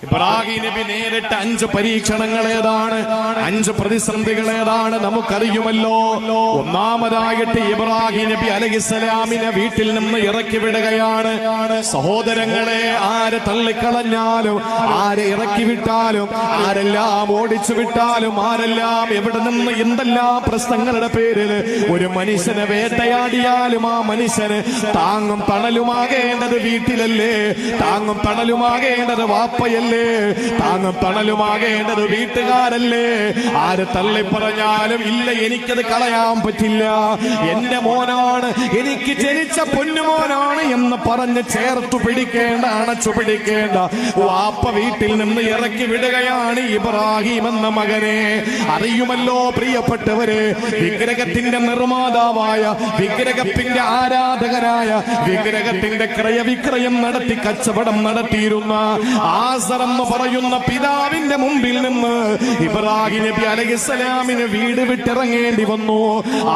ഇബ്രാഹിം നബി നേരിട്ട 5 പരീക്ഷണങ്ങൾ ഏതാണ്, 5 പ്രതിസന്ധികൾ ഏതാണ് നമുക്കറിയുമല്ലോ. ഒന്നാമതായിട്ട് ഇബ്രാഹിം നബി അലൈഹിസ്സലാമിനെ വീട്ടിൽ നിന്ന് ഇറക്കി വിടുകയാണ്. സഹോദരങ്ങളെ, ആരെ തള്ളിക്കളഞ്ഞാലും, ആരെ ഇറക്കി വിട്ടാലും, ആരെല്ലാം ഓടിച്ചു വിട്ടാലും, ആരെല്ലാം എവിടെ നിന്ന് എന്തെല്ലാം പ്രശ്നങ്ങളുടെ പേരിൽ ഒരു മനുഷ്യനെ വേട്ടയാടിയാലും ആ മനുഷ്യന് താങ്ങും തണലുമാകേണ്ടത് വീട്ടിലല്ലേ, താങ്ങും തണലുമാകേണ്ടത് വാപ്പയല്ലേ, താങ്ങും തണലുമാകേണ്ടത് വീട്ടുകാരല്ലേ. ആര് തള്ളി പറഞ്ഞാലും ഇല്ല, എനിക്കത് കളയാൻ പറ്റില്ല, എന്റെ മോനാണ്, എനിക്ക് ജനിച്ച പൊന്നുമോനാണ് എന്ന് പറഞ്ഞ് ചേർത്തു പിടിക്കേണ്ട, അണച്ചു പിടിക്കേണ്ട വാപ്പ വീട്ടിൽ നിന്ന് ഇറക്കി വിടുകയാണ് ഇബ്രാഹിം എന്ന മകനെ. അറിയുമല്ലോ പ്രിയപ്പെട്ടവരെ, വിഗ്രഹത്തിന്റെ നിർമ്മാതാവായ, വിഗ്രഹത്തിന്റെ ആരാധകനായ, വിഗ്രഹത്തിന്റെ ക്രയവിക്രയം നടത്തി കച്ചവടം നടത്തിയിരുന്ന ആസർ എന്ന് പറയുന്ന പിതാവിന്റെ മുമ്പിൽ നിന്ന് ഇബ്രാഹിം നബി അലൈഹിസ്സലാമിന് വീട് വിട്ടിറങ്ങേണ്ടി വന്നു.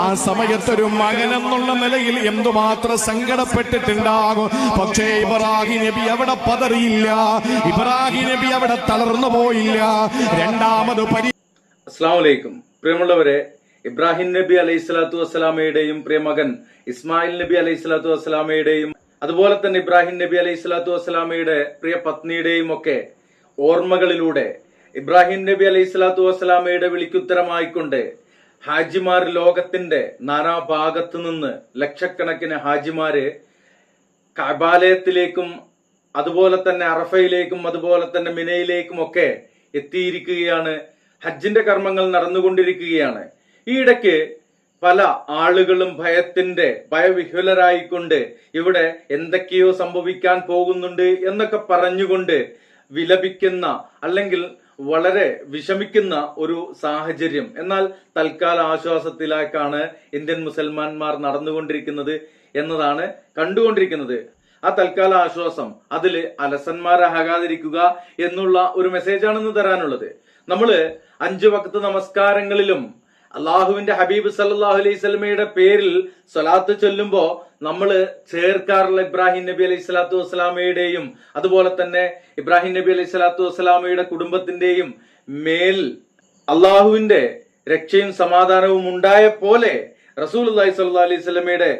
ആ സമയത്തൊരു മകൻ എന്നുള്ള നിലയിൽ എന്തുമാത്രം സങ്കടപ്പെട്ടിട്ടുണ്ടാകും. പക്ഷേ ഇബ്രാഹിം നബി അവിടെ പതറിയില്ല, ഇബ്രാഹിം നബി അവിടെ തളർന്നു പോയില്ല. രണ്ടാമത് അസ്സലാമു അലൈക്കും. പ്രിയമുള്ളവരെ, ഇബ്രാഹിം നബി അലൈഹിസ്സലാത്തു വസ്സലാമയുടെയും പ്രിയമകൻ ഇസ്മായിൽ നബി അലൈഹിസ്സലാത്തു വസ്സലാമയുടെയും അതുപോലെ തന്നെ ഇബ്രാഹിം നബി അലൈഹിസ്സലാത്തു വസ്സലാമയുടെ പ്രിയ പത്നിയുടെയും ഒക്കെ ഓർമ്മകളിലൂടെ ഇബ്രാഹിം നബി അലൈഹിസ്സലാത്തു വസ്സലാമയുടെ വിളിക്കുത്തരമായിക്കൊണ്ട് ഹാജിമാർ, ലോകത്തിന്റെ നാനാഭാഗത്തു നിന്ന് ലക്ഷക്കണക്കിന് ഹാജിമാര് കഅബാലയത്തിലേക്കും അതുപോലെ തന്നെ അറഫയിലേക്കും അതുപോലെ തന്നെ മിനയിലേക്കും ഒക്കെ എത്തിയിരിക്കുകയാണ്. ഹജ്ജിന്റെ കർമ്മങ്ങൾ നടന്നുകൊണ്ടിരിക്കുകയാണ്. ഈ ഇടയ്ക്ക് പല ആളുകളും ഭയവിഹ്വലരായിക്കൊണ്ട് ഇവിടെ എന്തൊക്കെയോ സംഭവിക്കാൻ പോകുന്നുണ്ട് എന്നൊക്കെ പറഞ്ഞുകൊണ്ട് വിലപിക്കുന്ന അല്ലെങ്കിൽ വളരെ വിഷമിക്കുന്ന ഒരു സാഹചര്യം. എന്നാൽ തൽക്കാല ആശ്വാസത്തിലേക്കാണ് ഇന്ത്യൻ മുസൽമാന്മാർ നടന്നുകൊണ്ടിരിക്കുന്നത് എന്നതാണ് കണ്ടുകൊണ്ടിരിക്കുന്നത്. ആ തൽക്കാല ആശ്വാസം, അതില് അലസന്മാരാകാതിരിക്കുക എന്നുള്ള ഒരു മെസ്സേജാണെന്ന് തരാനുള്ളത്. നമ്മള് 5 വഖ്ത് നമസ്കാരങ്ങളിലും അള്ളാഹുവിന്റെ ഹബീബ് സല്ലല്ലാഹു അലൈഹി വസല്ലമയുടെ പേരിൽ സ്വലാത്ത് ചൊല്ലുമ്പോ നമ്മള് ചേർക്കാറുള്ള ഇബ്രാഹിം നബി അലൈഹി സ്വലാത്തു വസ്സലാമയുടെയും അതുപോലെ തന്നെ ഇബ്രാഹിം നബി അലൈഹി സ്വലാത്തു വസ്സലാമയുടെ കുടുംബത്തിന്റെയും മേൽ അള്ളാഹുവിന്റെ രക്ഷയും സമാധാനവും ഉണ്ടായ പോലെ റസൂലുള്ളാഹി സ്വല്ലല്ലാഹു അലൈഹി വസല്ലമയുടെ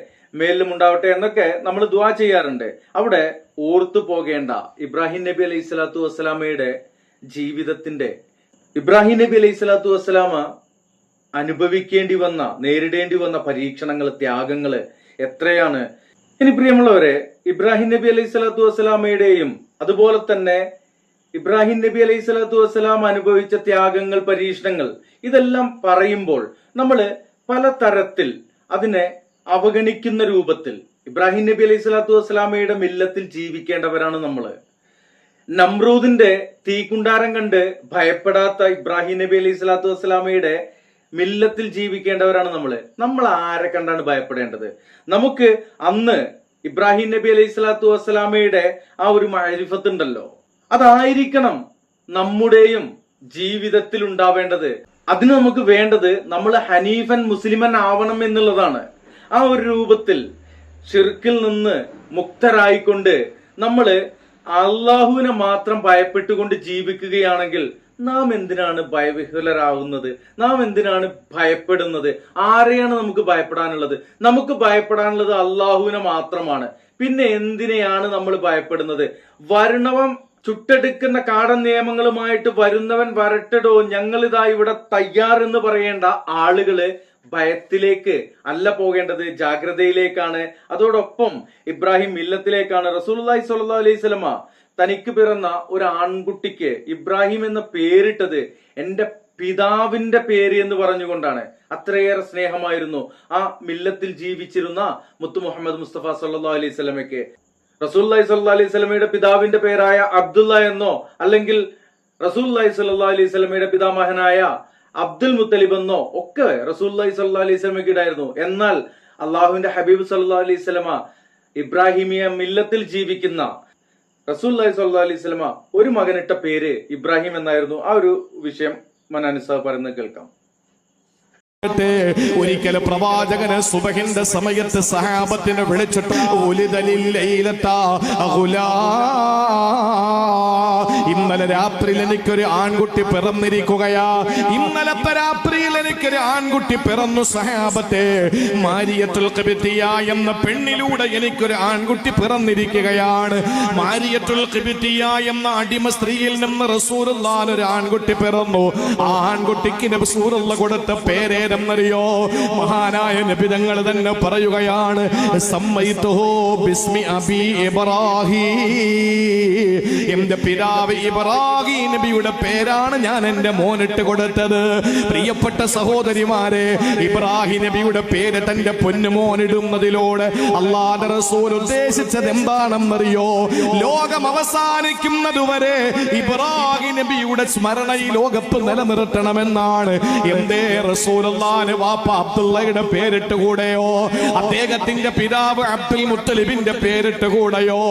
മേലും ഉണ്ടാവട്ടെ എന്നൊക്കെ നമ്മൾ ദുആ ചെയ്യാറുണ്ട്. അവിടെ ഓർത്തു പോകേണ്ട ഇബ്രാഹിം നബി അലൈഹി സ്വലാത്തു വസ്സലാമയുടെ ജീവിതത്തിന്റെ, ഇബ്രാഹിം നബി അലൈഹി സ്വലാത്തു വസ്സലാമ അനുഭവിക്കേണ്ടി വന്ന, നേരിടേണ്ടി വന്ന പരീക്ഷണങ്ങൾ, ത്യാഗങ്ങള് എത്രയാണ്. ഇനി പ്രിയമുള്ളവരെ, ഇബ്രാഹിം നബി അലൈഹി സ്വലാത്തു വസ്സലാമയുടെയും അതുപോലെ തന്നെ ഇബ്രാഹിം നബി അലൈഹി സ്വലാത്തു വസ്സലാം അനുഭവിച്ച ത്യാഗങ്ങൾ, പരീക്ഷണങ്ങൾ, ഇതെല്ലാം പറയുമ്പോൾ നമ്മള് പലതരത്തിൽ അതിനെ അവഗണിക്കുന്ന രൂപത്തിൽ ഇബ്രാഹിം നബി അലൈഹി സ്വലാത്തു വസ്സലാമയുടെ മില്ലത്തിൽ ജീവിക്കേണ്ടവരാണ് നമ്മള്. നമ്രൂദിന്റെ തീക്കുണ്ടാരം കണ്ട് ഭയപ്പെടാത്ത ഇബ്രാഹിം നബി അലൈഹി സ്വലാത്തു വസ്സലാമയുടെ മില്ലത്തിൽ ജീവിക്കേണ്ടവരാണ് നമ്മള്. നമ്മൾ ആരെ കണ്ടാണ് ഭയപ്പെടേണ്ടത്? നമുക്ക് അന്ന് ഇബ്രാഹിം നബി അലൈഹി സ്വലാത്തു വസ്സലാമയുടെ ആ ഒരു മഅരിഫത്ത് ഉണ്ടല്ലോ, അതായിരിക്കണം നമ്മുടെയും ജീവിതത്തിൽ ഉണ്ടാവേണ്ടത്. അതിന് നമുക്ക് വേണ്ടത് നമ്മൾ ഹനീഫൻ മുസ്ലിമൻ ആവണം എന്നുള്ളതാണ്. ആ ഒരു രൂപത്തിൽ ഷിർക്കിൽ നിന്ന് മുക്തരായിക്കൊണ്ട് നമ്മള് അള്ളാഹുവിനെ മാത്രം ഭയപ്പെട്ടുകൊണ്ട് ജീവിക്കുകയാണെങ്കിൽ നാം എന്തിനാണ് ഭയവിഹ്വലരാകുന്നത്? നാം എന്തിനാണ് ഭയപ്പെടുന്നത്? ആരെയാണ് നമുക്ക് ഭയപ്പെടാനുള്ളത്? നമുക്ക് ഭയപ്പെടാനുള്ളത് അള്ളാഹുവിനെ മാത്രമാണ്. പിന്നെ എന്തിനെയാണ് നമ്മൾ ഭയപ്പെടുന്നത്? വരുണവൻ ചുട്ടെടുക്കുന്ന കാടൻ നിയമങ്ങളുമായിട്ട് വരുന്നവൻ വരട്ടടോ, ഞങ്ങളിതാ ഇവിടെ തയ്യാറെന്ന് പറയേണ്ട ആളുകള് ഭയത്തിലേക്ക് അല്ല പോകേണ്ടത്, ജാഗ്രതയിലേക്കാണ്. അതോടൊപ്പം ഇബ്രാഹിം മില്ലത്തിലേക്കാണ്. റസൂലുള്ളാഹി സ്വല്ലല്ലാഹു അലൈഹി വസല്ലമ തനിക്ക് പിറന്ന ഒരു ആൺകുട്ടിക്ക് ഇബ്രാഹിം എന്ന പേരിട്ടത് എന്റെ പിതാവിന്റെ പേര് എന്ന് പറഞ്ഞുകൊണ്ടാണ്. അത്രയേറെ സ്നേഹമായിരുന്നു ആ മില്ലത്തിൽ ജീവിച്ചിരുന്ന മുത്തു മുഹമ്മദ് മുസ്തഫ സല്ലല്ലാഹു അലൈഹി വസല്ലമയ്ക്ക്. റസൂലുള്ളാഹി സ്വല്ലല്ലാഹു അലൈഹി വസല്ലമയുടെ പിതാവിന്റെ പേരായ അബ്ദുള്ള എന്നോ അല്ലെങ്കിൽ റസൂലുള്ളാഹി സ്വല്ലല്ലാഹു അലൈഹി വസല്ലമയുടെ പിതാമഹനായ അബ്ദുൽ മുത്തലിബ് എന്നോ ഒക്കെ റസൂലുള്ളാഹി സ്വല്ലല്ലാഹു അലൈഹി വസല്ലമയ്ക്ക് ഉണ്ടായിരുന്നു. എന്നാൽ അള്ളാഹുവിന്റെ ഹബീബ് സല്ലല്ലാഹു അലൈഹി വസല്ലമ ഇബ്രാഹിമിയ മില്ലത്തിൽ ജീവിക്കുന്ന റസൂലുള്ളാഹി സ്വല്ലല്ലാഹു അലൈഹി വസല്ലമ ഒരു മകനിട്ട പേര് ഇബ്രാഹിം എന്നായിരുന്നു. ആ ഒരു വിഷയം മനാനിസ പറയുന്നത് കേൾക്കാം. ഒരിക്കൽ പ്രവാചകന് സുബഹിന്റെ സമയത്ത് സഹാബത്തിനെ വിളിച്ചിട്ട് ഇന്നലെ രാത്രിയിൽ എനിക്കൊരു ആൺകുട്ടി പിറന്നിരിക്കുകയാ. ഇന്നലത്തെ രാത്രിയിൽ എനിക്കൊരു ആൺകുട്ടി പിറന്നു സഹാബത്തെ. മാരിയത്തുൽ ഖിബ്തിയ എന്ന പെണ്ണിലൂടെ എനിക്കൊരു ആൺകുട്ടി പിറന്നിരിക്കുകയാണ്. മാരിയത്തുൽ ഖിബ്തിയ എന്ന അടിമ സ്ത്രീയിൽ നിന്ന് റസൂലുള്ളാഹിന് ഒരു ആൺകുട്ടി പിറന്നു. ആ ആൺകുട്ടിക്ക് നബി റസൂലുള്ള കൊടുത്ത പേരേതെന്നറിയോ? മഹാനായ നബി തങ്ങൾ തന്നെ പറയുകയാണ്, സമ്മൈതുഹു ബിസ്മി അബി ഇബ്രാഹിം. എന്റെ പിതാവ് ഇബ്രാഹിം നബിയുടെ പേരാണ് ഞാൻ എന്റെ മോനിട്ട് കൊടുത്തത്. പ്രിയപ്പെട്ട സഹോദരിമാരെ, ഇബ്രാഹിം നബിയുടെ പേര് തന്റെ പൊന്നുമോനിടുന്നതിലൂടെ അല്ലാഹുവിന്റെ റസൂൽ ഉദ്ദേശിച്ചത് എന്താണെന്നറിയോ? ലോകം അവസാനിക്കുന്നതുവരെ ഇബ്രാഹിം നബിയുടെ സ്മരണ ഈ ലോകത്ത് നിലനിർത്തണമെന്നാണ്. എന്തേ റസൂലുള്ളാഹിന്റെ വാപ്പ അബ്ദുള്ളയുടെ പേരിട്ടുകൂടെയോ? അദ്ദേഹത്തിന്റെ പിതാവ് അബ്ദുൽ മുത്തലിബിന്റെ പേരിട്ടുകൂടെയോ?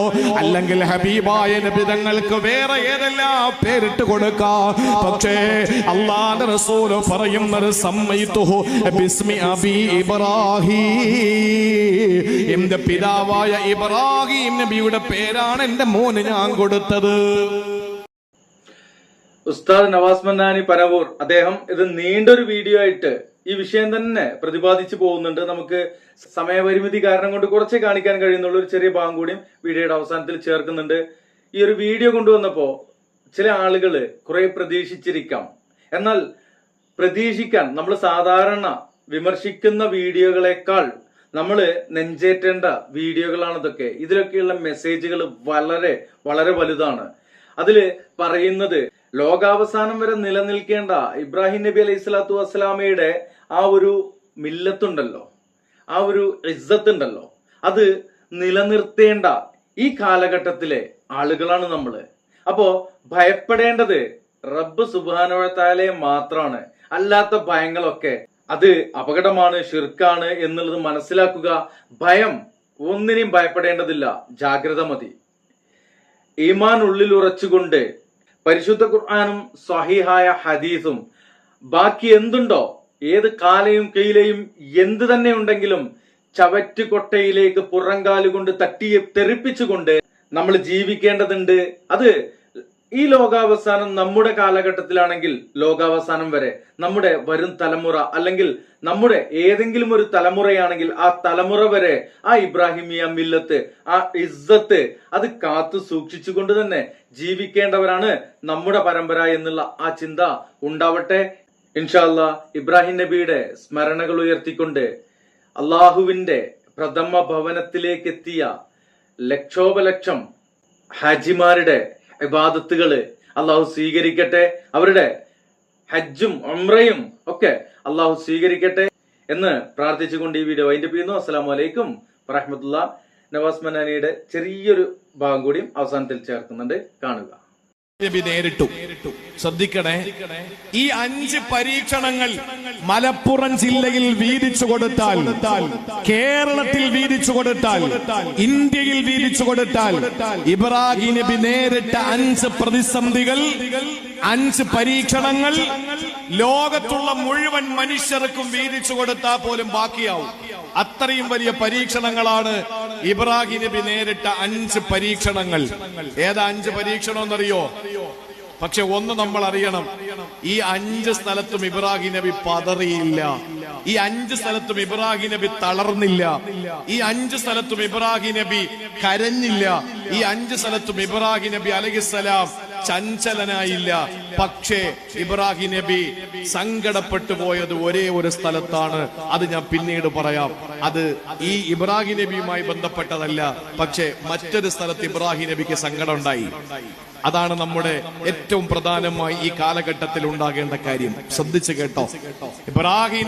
അല്ലെങ്കിൽ ഹബീബായ നബി തങ്ങൾക്ക് വേറെ ഏതെല്ലാം പേരിട്ട് കൊടുക്കാം. പക്ഷേ അല്ലാഹുവിന്റെ റസൂൽ പറയുന്നത് സമ്മൈതുഹു ബിസ്മി അബി ഇബ്രാഹിം. എന്റെ പിതാവായ ഇബ്രാഹിം നബിയുടെ പേരാണ് എന്റെ മോന് ഞാൻ കൊടുത്തത്. ഉസ്താദ് നവാസ് മന്നാനി പനവൂർ അദ്ദേഹം ഇത് നീണ്ടൊരു വീഡിയോ ആയിട്ട് ഈ വിഷയം തന്നെ പ്രതിപാദിച്ചു പോകുന്നുണ്ട്. നമുക്ക് സമയപരിമിതി കാരണം കൊണ്ട് കുറച്ചേ കാണിക്കാൻ കഴിയുന്നുള്ള ഒരു ചെറിയ ഭാഗം കൂടിയും വീഡിയോയുടെ അവസാനത്തിൽ ചേർക്കുന്നുണ്ട്. ഈ ഒരു വീഡിയോ കൊണ്ടുവന്നപ്പോ ചില ആളുകള് കുറെ പ്രതീക്ഷിച്ചിരിക്കാം. എന്നാൽ പ്രതീക്ഷിക്കാൻ നമ്മൾ സാധാരണ വിമർശിക്കുന്ന വീഡിയോകളെക്കാൾ നമ്മൾ നെഞ്ചേറ്റേണ്ട വീഡിയോകളാണ് ഇതൊക്കെ. ഇതിലൊക്കെയുള്ള മെസ്സേജുകൾ വളരെ വളരെ വലുതാണ്. അതില് പറയുന്നത് ലോകാവസാനം വരെ നിലനിൽക്കേണ്ട ഇബ്രാഹിം നബി അലൈഹി സ്വലാത്തു വസ്സലാമയുടെ ആ ഒരു മില്ലത്തുണ്ടല്ലോ, ആ ഒരു ഇസ്സത്തുണ്ടല്ലോ, അത് നിലനിർത്തേണ്ട ഈ കാലഘട്ടത്തിലെ ആളുകളാണ് നമ്മള്. അപ്പോ ഭയപ്പെടേണ്ടത് റബ്ബ് സുബ്ഹാനഹു വ തആലയെ മാത്രമാണ്. അല്ലാത്ത ഭയങ്ങളൊക്കെ അത് അപകടമാണ്, ശിർക്കാണ് എന്നുള്ളത് മനസ്സിലാക്കുക. ഭയം ഒന്നിനെയും ഭയപ്പെടേണ്ടതില്ല, ജാഗ്രത മതി. ഈമാൻ ഉള്ളിൽ ഉറച്ചുകൊണ്ട് പരിശുദ്ധ ഖുർആനും സ്വഹീഹായ ഹദീസും ബാക്കി എന്തുണ്ടോ, ഏത് കാലയും കയ്യിലെയും എന്ത് തന്നെ ഉണ്ടെങ്കിലും ചവറ്റുകൊട്ടയിലേക്ക് പുറങ്കാലുകൊണ്ട് തട്ടിയെ തെറിപ്പിച്ചുകൊണ്ട് നമ്മൾ ജീവിക്കേണ്ടതുണ്ട്. അത് ഈ ലോകാവസാനം നമ്മുടെ കാലഘട്ടത്തിലാണെങ്കിൽ ലോകാവസാനം വരെ, നമ്മുടെ വരും തലമുറ അല്ലെങ്കിൽ നമ്മുടെ ഏതെങ്കിലും ഒരു തലമുറയാണെങ്കിൽ ആ തലമുറ വരെ ആ ഇബ്രാഹിമിയ മില്ലത്ത്, ആ ഇസ്സത്ത് അത് കാത്തു സൂക്ഷിച്ചുകൊണ്ട് തന്നെ ജീവിക്കേണ്ടവരാണ് നമ്മുടെ പരമ്പര എന്നുള്ള ആ ചിന്ത ഉണ്ടാവട്ടെ. ഇൻഷാ അല്ലാഹ് ഇബ്രാഹിം നബിയുടെ സ്മരണകൾ ഉയർത്തിക്കൊണ്ട് അള്ളാഹുവിന്റെ പ്രഥമ ഭവനത്തിലേക്ക് എത്തിയ ലക്ഷോപലക്ഷം ഹാജിമാരുടെ ഇബാദത്തുകള് അള്ളാഹു സ്വീകരിക്കട്ടെ. അവരുടെ ഹജ്ജും ഉംറയും ഒക്കെ അള്ളാഹു സ്വീകരിക്കട്ടെ എന്ന് പ്രാർത്ഥിച്ചുകൊണ്ട് ഈ വീഡിയോ വൈൻഡപ്പ് ചെയ്യുന്നു. അസ്സലാമു അലൈക്കും വറഹ്മത്തുള്ളാഹി. നവാസ് മന്നാനിയുടെ ചെറിയൊരു ഭാഗം കൂടിയും അവസാനത്തിൽ ചേർക്കുന്നുണ്ട്, കാണുക. നേരിട്ടു. ശ്രദ്ധിക്കണേ, ഈ 5 പരീക്ഷണങ്ങൾ മലപ്പുറം ജില്ലയിൽ വീതിച്ചു കൊടുത്താൽ, കേരളത്തിൽ വീതിച്ചു കൊടുത്താൽ, ഇന്ത്യയിൽ വീതിച്ചു കൊടുത്താൽ, ഇബ്രാഹിം നബി നേരിട്ട 5 പ്രതിസന്ധികൾ, 5 പരീക്ഷണങ്ങൾ ലോകത്തുള്ള മുഴുവൻ മനുഷ്യർക്കും വീതിച്ചു കൊടുത്താൽ പോലും ബാക്കിയാവും. അത്രയും വലിയ പരീക്ഷണങ്ങളാണ് ഇബ്രാഹിം നബി നേരിട്ട 5 പരീക്ഷണങ്ങൾ. ഏതാ 5 പരീക്ഷണം എന്നറിയോ? പക്ഷെ ഒന്ന് നമ്മൾ അറിയണം, ഈ 5 സ്ഥലത്തും ഇബ്രാഹിം നബി പതറിയില്ല. ഈ 5 സ്ഥലത്തും ഇബ്രാഹിം നബി തളർന്നില്ല. ഈ 5 സ്ഥലത്തും ഇബ്രാഹിം നബി കരഞ്ഞില്ല. ഈ 5 സ്ഥലത്തും ഇബ്രാഹിം നബി അലൈഹിസ്സലാം ചഞ്ചലനായില്ല. പക്ഷേ ഇബ്രാഹിം നബി സങ്കടപ്പെട്ടു പോയത് ഒരേ ഒരു സ്ഥലത്താണ്. അത് ഞാൻ പിന്നീട് പറയാം. അത് ഈ ഇബ്രാഹിം നബിയുമായി ബന്ധപ്പെട്ടതല്ല. പക്ഷേ മറ്റൊരു സ്ഥലത്ത് ഇബ്രാഹിം നബിക്ക് സങ്കടം ഉണ്ടായി. അതാണ് നമ്മുടെ ഏറ്റവും പ്രധാനമായി ഈ കാലഘട്ടത്തിൽ ഉണ്ടാകേണ്ട കാര്യം. ശ്രദ്ധിച്ചു കേട്ടോ. ഇബ്രാഹിം